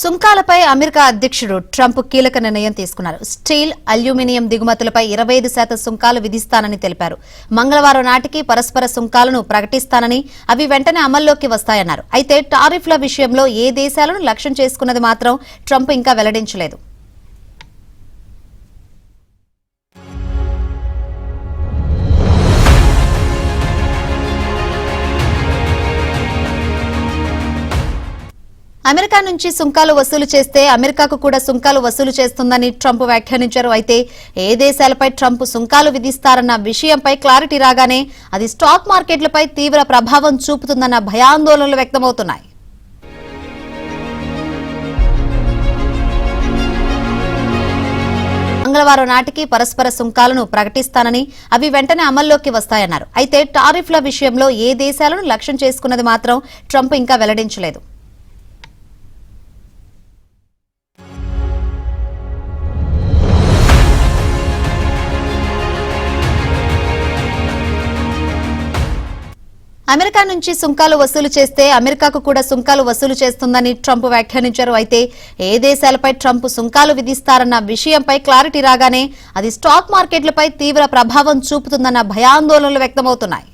సుంకాలపై America అధ్యక్షుడు Trump కీలక నిర్ణయం తీసుకున్నారు. స్టీల్, అల్యూమినియం దిగుమతులపై 25% సుంకాలు విధిస్తానని తెలిపారు. మంగళవారం నాటికి పరస్పర సుంకాలను ప్రకటిస్తానని, అవి వెంటనే అమల్లోకి వస్తాయన్నారు. అయితే టారిఫ్ల విషయంలో ఏ దేశాలను లక్ష్యం చేసుకున్నది మాత్రం ట్రంప్ ఇంకా వెల్లడించలేదు. అమెరికా నుంచి సుంకాలు వసూలు చేస్తే అమెరికాకు కూడా సుంకాలు వసూలు చేస్తుందని ట్రంప్ వ్యాఖ్యానించారు. అయితే ఏ దేశాలపై ట్రంప్ సుంకాలు విధిస్తారన్న విషయంపై క్లారిటీ రాగానే అది స్టాక్ మార్కెట్లపై తీవ్ర ప్రభావం చూపుతుందన్న భయాందోళనలు వ్యక్తమవుతున్నాయి. మంగళవారం నాటికి పరస్పర సుంకాలను ప్రకటిస్తానని, అవి వెంటనే అమల్లోకి వస్తాయన్నారు. అయితే టారిఫ్ల విషయంలో ఏ దేశాలను లక్ష్యం చేసుకున్నది మాత్రం ట్రంప్ ఇంకా వెల్లడించలేదు. అమెరికా నుంచి సుంకాలు వసూలు చేస్తే అమెరికాకు కూడా సుంకాలు వసూలు చేస్తుందని ట్రంప్ వ్యాఖ్యానించారు. అయితే ఏ దేశాలపై ట్రంప్ సుంకాలు విధిస్తారన్న విషయంపై క్లారిటీ రాగానే అది స్టాక్ మార్కెట్లపై తీవ్ర ప్రభావం చూపుతుందన్న భయాందోళనలు వ్యక్తమవుతున్నాయి.